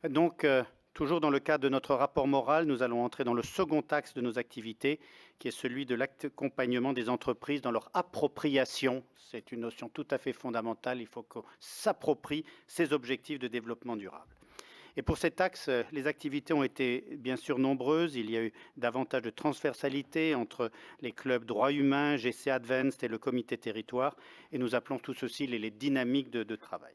Donc, toujours dans le cadre de notre rapport moral, nous allons entrer dans le second axe de nos activités, qui est celui de l'accompagnement des entreprises dans leur appropriation. C'est une notion tout à fait fondamentale. Il faut qu'on s'approprie ces objectifs de développement durable. Et pour cet axe, les activités ont été bien sûr nombreuses. Il y a eu davantage de transversalité entre les clubs droits humains, GC Advanced et le comité territoire. Et nous appelons tout ceci les dynamiques de travail.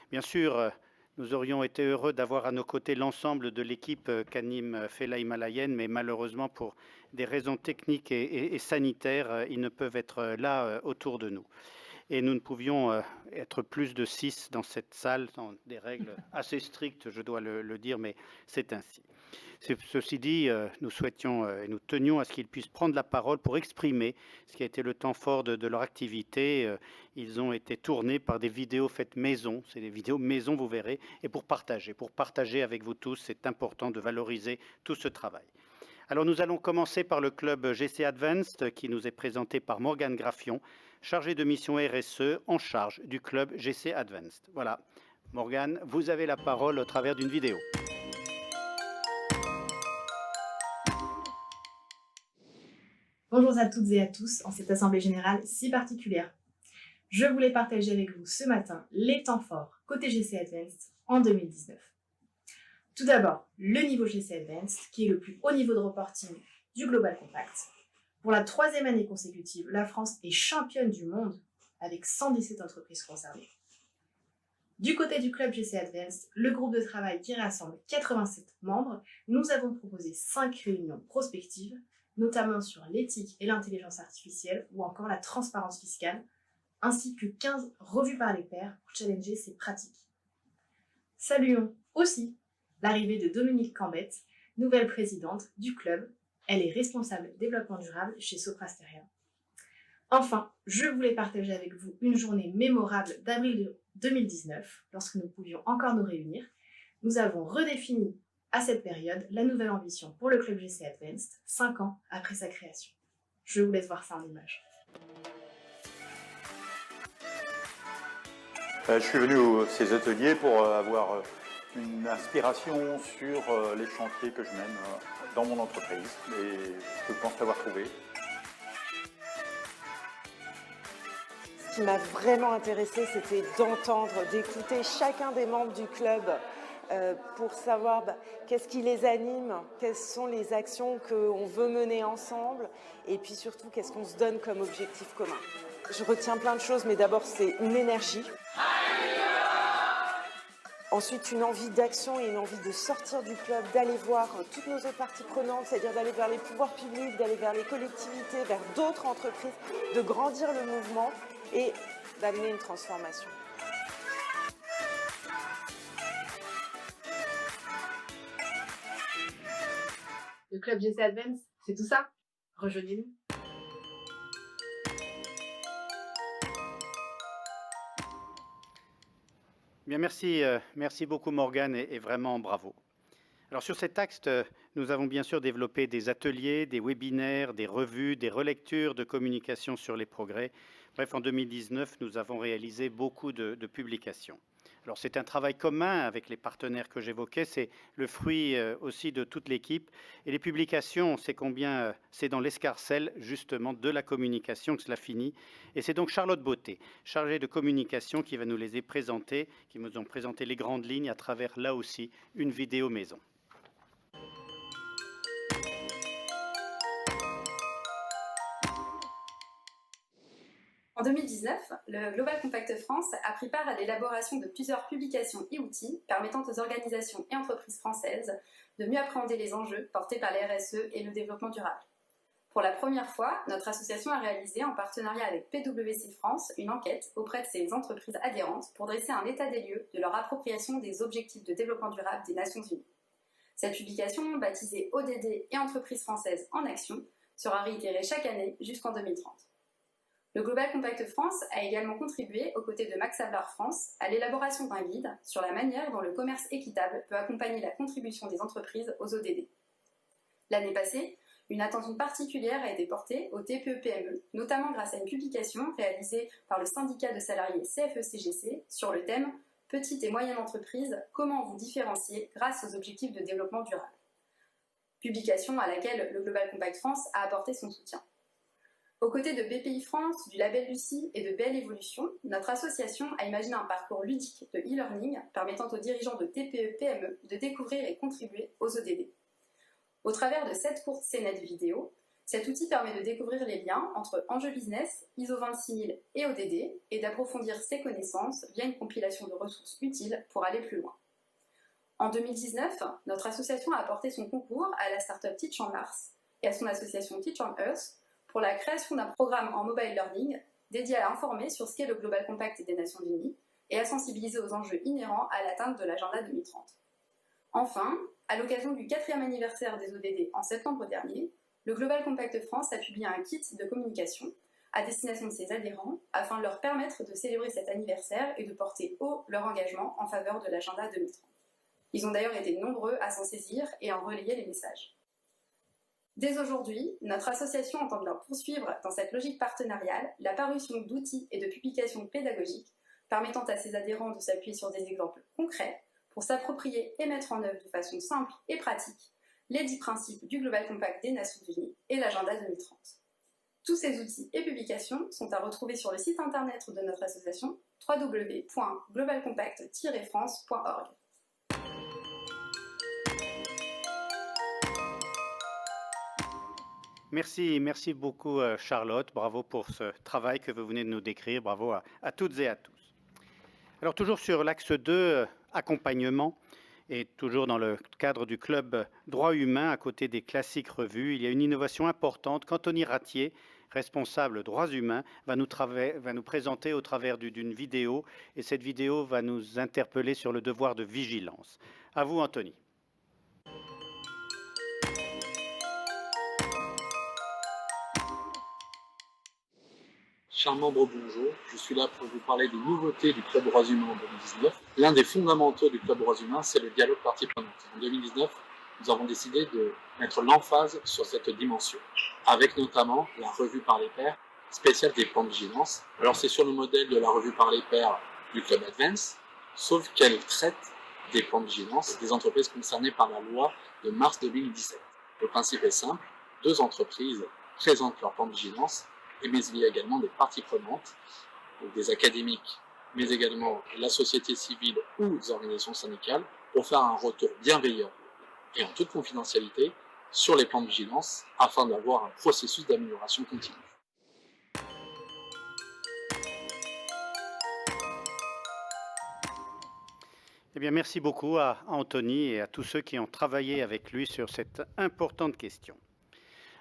Bien sûr, nous aurions été heureux d'avoir à nos côtés l'ensemble de l'équipe qu'anime Fela Himalayenne, mais malheureusement, pour des raisons techniques et sanitaires, ils ne peuvent être là autour de nous. Et nous ne pouvions être plus de 6 dans cette salle, dans des règles assez strictes, je dois le dire, mais c'est ainsi. Ceci dit, nous souhaitions et nous tenions à ce qu'ils puissent prendre la parole pour exprimer ce qui a été le temps fort de leur activité. Ils ont été tournés par des vidéos faites maison, c'est des vidéos maison, vous verrez, et pour partager avec vous tous, c'est important de valoriser tout ce travail. Alors nous allons commencer par le club GC Advanced qui nous est présenté par Morgane Graffion, chargée de mission RSE en charge du club GC Advanced. Voilà, Morgane, vous avez la parole au travers d'une vidéo. Bonjour à toutes et à tous en cette assemblée générale si particulière. Je voulais partager avec vous ce matin les temps forts côté GC Advanced en 2019. Tout d'abord, le niveau GC Advanced, qui est le plus haut niveau de reporting du Global Compact. Pour la 3e année consécutive, la France est championne du monde avec 117 entreprises concernées. Du côté du club GC Advanced, le groupe de travail qui rassemble 87 membres, nous avons proposé 5 réunions prospectives, notamment sur l'éthique et l'intelligence artificielle ou encore la transparence fiscale, ainsi que 15 revues par les pairs pour challenger ces pratiques. Saluons aussi l'arrivée de Dominique Cambette, nouvelle présidente du club. Elle est responsable développement durable chez Soprasteria. Enfin, je voulais partager avec vous une journée mémorable d'avril 2019, lorsque nous pouvions encore nous réunir. Nous avons redéfini à cette période la nouvelle ambition pour le club GC Advanced, 5 ans après sa création. Je vous laisse voir ça en images. Je suis venu à ces ateliers pour avoir une inspiration sur les chantiers que je mène dans mon entreprise et je pense l'avoir trouvé. Ce qui m'a vraiment intéressée, c'était d'entendre, d'écouter chacun des membres du club pour savoir qu'est-ce qui les anime, quelles sont les actions qu'on veut mener ensemble et puis surtout qu'est-ce qu'on se donne comme objectif commun. Je retiens plein de choses, mais d'abord c'est une énergie. Ensuite, une envie d'action et une envie de sortir du club, d'aller voir toutes nos autres parties prenantes, c'est-à-dire d'aller vers les pouvoirs publics, d'aller vers les collectivités, vers d'autres entreprises, de grandir le mouvement et d'amener une transformation. Le club GC Advance, c'est tout ça? Rejoignez-nous. Bien, merci beaucoup Morgane et vraiment bravo. Alors sur cet axe, nous avons bien sûr développé des ateliers, des webinaires, des revues, des relectures de communication sur les progrès. Bref, en 2019, nous avons réalisé beaucoup de publications. Alors c'est un travail commun avec les partenaires que j'évoquais, c'est le fruit aussi de toute l'équipe. Et les publications, c'est combien c'est dans l'escarcelle justement de la communication que cela finit. Et c'est donc Charlotte Beauté, chargée de communication, qui va nous les présenter, qui nous ont présenté les grandes lignes à travers là aussi une vidéo maison. En 2019, le Global Compact France a pris part à l'élaboration de plusieurs publications et outils permettant aux organisations et entreprises françaises de mieux appréhender les enjeux portés par les RSE et le développement durable. Pour la première fois, notre association a réalisé, en partenariat avec PwC France, une enquête auprès de ces entreprises adhérentes pour dresser un état des lieux de leur appropriation des objectifs de développement durable des Nations Unies. Cette publication, baptisée ODD et entreprises françaises en action, sera réitérée chaque année jusqu'en 2030. Le Global Compact France a également contribué, aux côtés de Max Havelaar France, à l'élaboration d'un guide sur la manière dont le commerce équitable peut accompagner la contribution des entreprises aux ODD. L'année passée, une attention particulière a été portée aux TPE-PME, notamment grâce à une publication réalisée par le syndicat de salariés CFE-CGC sur le thème « petites et moyennes entreprises, comment vous différencier grâce aux objectifs de développement durable. Publication à laquelle le Global Compact France a apporté son soutien. Aux côtés de BPI France, du label Lucie et de Belle Évolution, notre association a imaginé un parcours ludique de e-learning permettant aux dirigeants de TPE-PME de découvrir et contribuer aux ODD. Au travers de 7 courtes scénettes vidéo, cet outil permet de découvrir les liens entre enjeux business, ISO 26000 et ODD et d'approfondir ses connaissances via une compilation de ressources utiles pour aller plus loin. En 2019, notre association a apporté son concours à la startup Teach on Mars et à son association Teach on Earth pour la création d'un programme en mobile learning dédié à informer sur ce qu'est le Global Compact des Nations Unies et à sensibiliser aux enjeux inhérents à l'atteinte de l'agenda 2030. Enfin, à l'occasion du 4e anniversaire des ODD en septembre dernier, le Global Compact France a publié un kit de communication à destination de ses adhérents afin de leur permettre de célébrer cet anniversaire et de porter haut leur engagement en faveur de l'agenda 2030. Ils ont d'ailleurs été nombreux à s'en saisir et à en relayer les messages. Dès aujourd'hui, notre association entend bien poursuivre dans cette logique partenariale la parution d'outils et de publications pédagogiques permettant à ses adhérents de s'appuyer sur des exemples concrets pour s'approprier et mettre en œuvre de façon simple et pratique les 10 principes du Global Compact des Nations Unies et l'agenda 2030. Tous ces outils et publications sont à retrouver sur le site internet de notre association www.globalcompact-france.org. Merci beaucoup Charlotte, bravo pour ce travail que vous venez de nous décrire, bravo à toutes et à tous. Alors toujours sur l'axe 2, accompagnement, et toujours dans le cadre du club Droits Humains, à côté des classiques revues, il y a une innovation importante qu'Anthony Ratier, responsable Droits Humains, va nous présenter au travers d'une vidéo, et cette vidéo va nous interpeller sur le devoir de vigilance. À vous Anthony. Chers membres, bonjour. Je suis là pour vous parler des nouveautés du Club Droits Humains en 2019. L'un des fondamentaux du Club Droits Humains, c'est le dialogue parties prenantes. En 2019, nous avons décidé de mettre l'emphase sur cette dimension, avec notamment la revue par les pairs spéciale des plans de vigilance. Alors c'est sur le modèle de la revue par les pairs du Club Advance, sauf qu'elle traite des plans de vigilance des entreprises concernées par la loi de mars 2017. Le principe est simple, 2 entreprises présentent leur plan de vigilance, mais il y a également des parties prenantes, donc des académiques, mais également la société civile ou des organisations syndicales, pour faire un retour bienveillant et en toute confidentialité sur les plans de vigilance, afin d'avoir un processus d'amélioration continue. Eh bien, merci beaucoup à Anthony et à tous ceux qui ont travaillé avec lui sur cette importante question.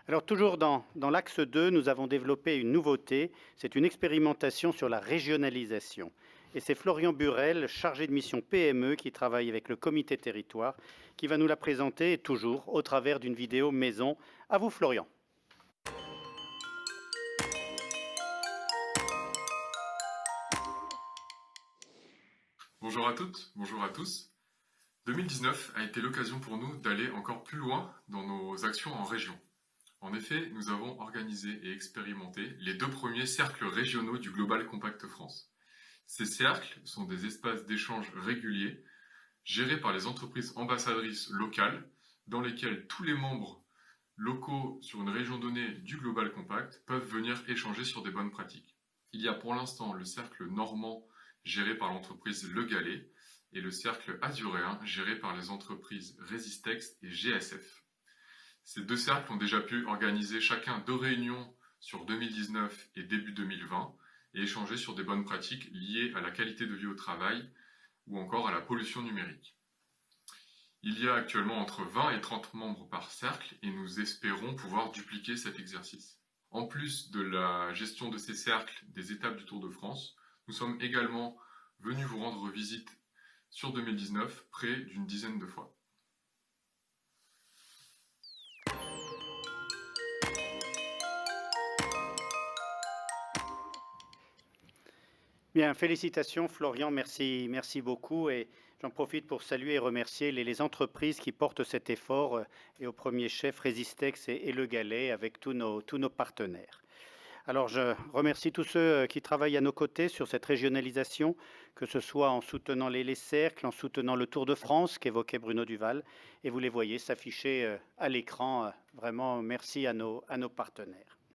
Alors toujours dans l'axe 2, nous avons développé une nouveauté, c'est une expérimentation sur la régionalisation. Et c'est Florian Burel, chargé de mission PME, qui travaille avec le comité territoire, qui va nous la présenter, toujours au travers d'une vidéo maison. À vous Florian. Bonjour à toutes, bonjour à tous. 2019 a été l'occasion pour nous d'aller encore plus loin dans nos actions en région. En effet, nous avons organisé et expérimenté les 2 premiers cercles régionaux du Global Compact France. Ces cercles sont des espaces d'échange réguliers, gérés par les entreprises ambassadrices locales, dans lesquels tous les membres locaux sur une région donnée du Global Compact peuvent venir échanger sur des bonnes pratiques. Il y a pour l'instant le cercle normand, géré par l'entreprise Le Galet, et le cercle azuréen, géré par les entreprises Resistex et GSF. Ces 2 cercles ont déjà pu organiser chacun 2 réunions sur 2019 et début 2020 et échanger sur des bonnes pratiques liées à la qualité de vie au travail ou encore à la pollution numérique. Il y a actuellement entre 20 et 30 membres par cercle et nous espérons pouvoir dupliquer cet exercice. En plus de la gestion de ces cercles des étapes du Tour de France, nous sommes également venus vous rendre visite sur 2019 près d'une dizaine de fois. Bien, félicitations Florian, merci beaucoup et j'en profite pour saluer et remercier les entreprises qui portent cet effort et au premier chef Resistex et Le Galet avec tous nos partenaires. Alors je remercie tous ceux qui travaillent à nos côtés sur cette régionalisation, que ce soit en soutenant les cercles, en soutenant le Tour de France qu'évoquait Bruno Duval. Et vous les voyez s'afficher à l'écran. Vraiment, merci à nos partenaires.